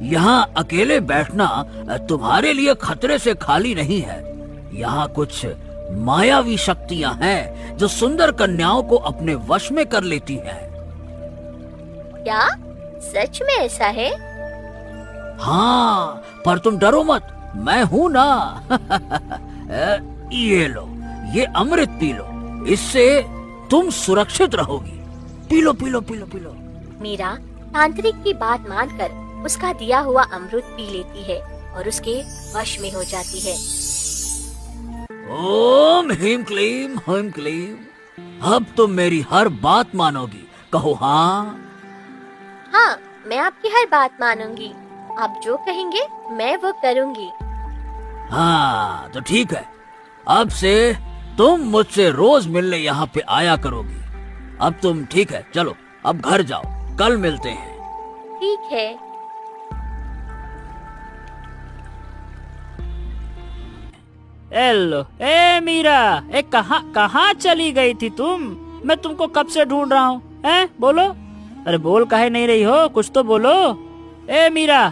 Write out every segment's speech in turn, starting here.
यहाँ अकेले बैठना तुम्हारे लिए खतरे से खाली नहीं है। यहाँ कुछ मायावी शक्तियाँ हैं जो सुंदर कन्याओं को अपने वश में कर लेती हैं। क्या सच में ऐसा है? हाँ, पर तुम डरो मत, मैं हूँ ना। ये लो, ये अमृत पी लो, इससे तुम सुरक्षित रहोगी। P low P low P low P low. Meera तांत्रिक की बात मानकर उसका दिया हुआ अमृत पी लेती है और उसके वश में हो जाती है। ओम ह्रीम क्लीम। अब तुम मेरी हर बात मानोगी, कहो हाँ। हाँ, मैं आपकी हर बात मानूंगी। आप जो कहेंगे मैं वो करूंगी। हाँ तो ठीक है, अब से तुम मुझसे रोज मिलने यहाँ पे आया करोगी। अब तुम ठीक है, चलो अब घर जाओ, कल मिलते हैं। ठीक है। एलो, ए मीरा, ए कहाँ चली गई थी तुम? मैं तुमको कब से ढूंढ रहा हूँ। हैं, बोलो। अरे बोल काहे नहीं रही हो, कुछ तो बोलो। ए मीरा,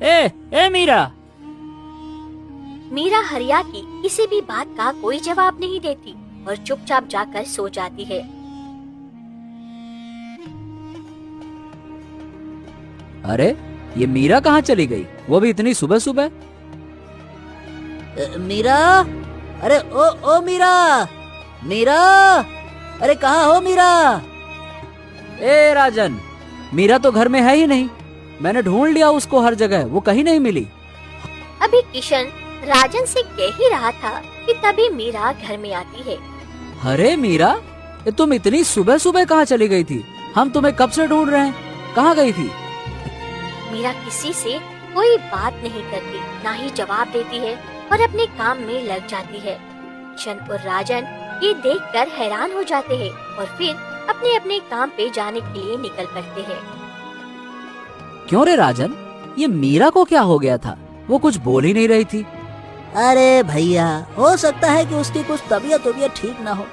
ए मीरा। मीरा हरिया की किसी भी बात का कोई जवाब नहीं देती और चुपचाप जाकर सो जाती है। अरे ये मीरा कहाँ चली गई, वो भी इतनी सुबह सुबह? मीरा, अरे ओ मीरा, मीरा, अरे कहाँ हो मीरा? ए राजन, मीरा तो घर में है ही नहीं। मैंने ढूंढ लिया उसको हर जगह, वो कहीं नहीं मिली। अभी किशन राजन से कह ही रहा था कि तभी मीरा घर में आती है। अरे मीरा, ये तुम इतनी सुबह सुबह कहाँ चली गई थी? हम तुम्हें कब से ढूंढ रहे हैं, कहाँ गई थी? मीरा किसी से कोई बात नहीं करती, ना ही जवाब देती है और अपने काम में लग जाती है। किशन और राजन ये देखकर हैरान हो जाते हैं और फिर अपने अपने काम पे जाने के लिए निकल पड़ते हैं। क्यों रे राजन, ये मीरा को क्या हो गया था? वो कुछ बोल ही नहीं रही थी। अरे भैया, हो सकता है कि उसकी कुछ तबीयत ठीक ना हो।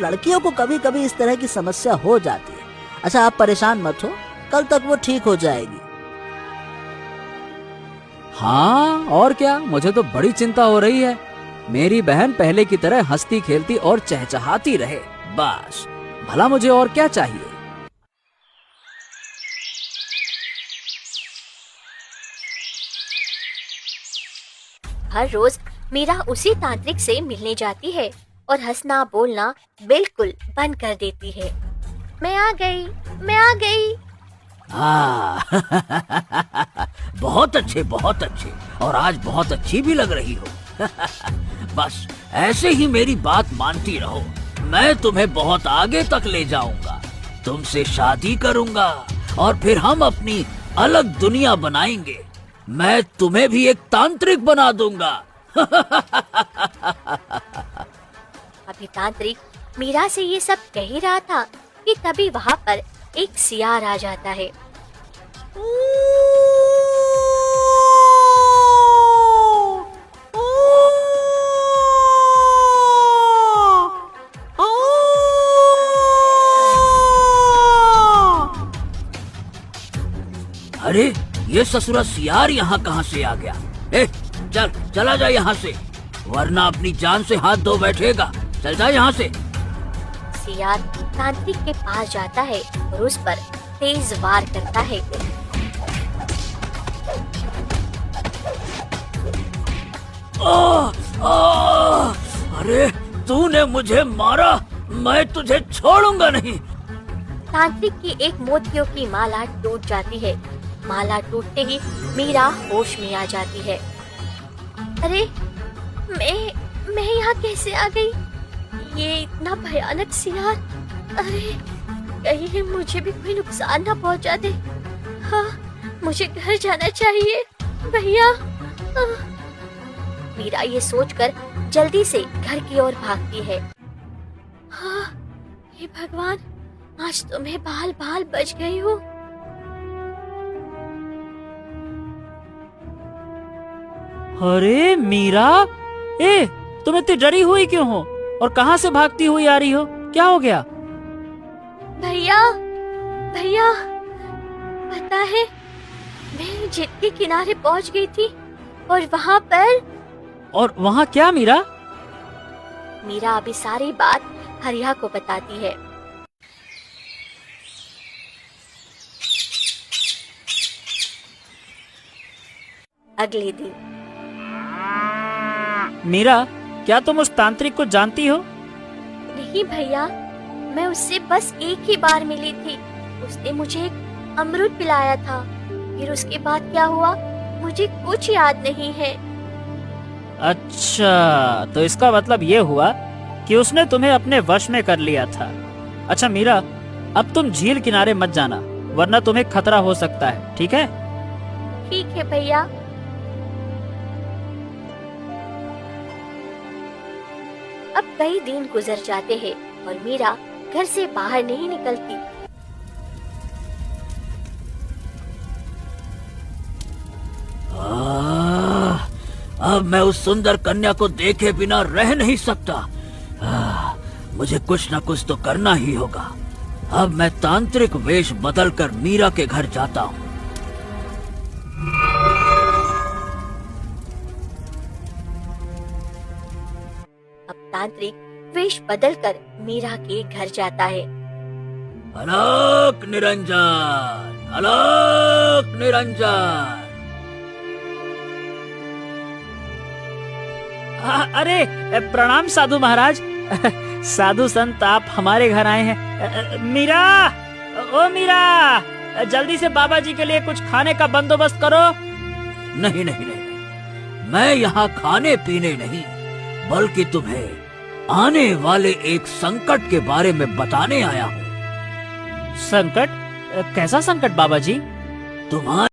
लड़कियों को कभी कभी इस तरह की समस्या हो जाती है। अच्छा आप परेशान मत हो, कल तक वो ठीक हो जाएगी। हाँ और क्या, मुझे तो बड़ी चिंता हो रही है। मेरी बहन पहले की तरह हंसती खेलती और चहचहाती रहे, बस। भला मुझे और क्या चाहिए? हर रोज मीरा उसी तांत्रिक से मिलने जाती है और हंसना बोलना बिल्कुल बंद कर देती है। मैं आ गई, मैं आ गई। हाँ बहुत अच्छे, और आज बहुत अच्छी भी लग रही हो। बस ऐसे ही मेरी बात मानती रहो, मैं तुम्हें बहुत आगे तक ले जाऊंगा। तुमसे शादी करूंगा और फिर हम अपनी अलग दुनिया बनाएंगे। मैं तुम्हें भी एक तांत्रिक बना दूंगा। अभी तांत्रिक मीरा से ये सब कह ही रहा था कि तभी वहाँ पर एक सियार आ जाता है। अरे ये ससुरा सियार यहाँ कहाँ से आ गया? चला जा यहाँ से, वरना अपनी जान से हाथ धो बैठेगा। चल जा यहाँ से। सियार तांत्रिक के पास जाता है और उस पर तेज वार करता है। अरे तूने मुझे मारा, मैं तुझे छोड़ूंगा नहीं। तांत्रिक की एक मोतियों की माला टूट जाती है। माला टूटते ही मीरा होश में आ जाती है। अरे मैं यहाँ कैसे आ गई? ये इतना भयानक सियार, अरे कहीं मुझे भी कोई नुकसान ना पहुँचा दे। हाँ, मुझे घर जाना चाहिए भैया। मीरा ये सोचकर जल्दी से घर की ओर भागती है। हाँ, हे भगवान, आज तो मैं बाल बाल बच गई हूँ। अरे मीरा, तुम इतनी डरी हुई क्यों हो और कहाँ से भागती हुई आ रही हो? क्या हो गया? भैया, पता है मैं मैं झील के किनारे पहुंच गई थी और वहाँ पर और वहाँ क्या मीरा? मीरा अभी सारी बात हरिया को बताती है। अगले दिन मीरा, क्या तुम उस तांत्रिक को जानती हो? नहीं भैया, मैं उससे बस एक ही बार मिली थी। उसने मुझे एक अमरूद पिलाया था। फिर उसके बाद क्या हुआ मुझे कुछ याद नहीं है। अच्छा, तो इसका मतलब ये हुआ कि उसने तुम्हें अपने वश में कर लिया था। अच्छा मीरा, अब तुम झील किनारे मत जाना, वरना तुम्हें खतरा हो सकता है, ठीक है? ठीक है भैया। अब कई दिन गुजर जाते हैं और मीरा घर से बाहर नहीं निकलती। अब मैं उस सुंदर कन्या को देखे बिना रह नहीं सकता। मुझे कुछ न कुछ तो करना ही होगा। अब मैं तांत्रिक वेश बदलकर मीरा के घर जाता हूँ। अब तांत्रिक वेश बदलकर मीरा के घर जाता है। अलक निरंजन, अलक निरंजन। अरे प्रणाम साधु महाराज। साधु संत, आप हमारे घर आए हैं। मीरा, ओ मीरा, जल्दी से बाबा जी के लिए कुछ खाने का बंदोबस्त करो। नहीं नहीं नहीं, मैं यहाँ खाने पीने नहीं, बल्कि तुम्हें आने वाले एक संकट के बारे में बताने आया हूँ। संकट? कैसा संकट बाबा जी? तुम्हारे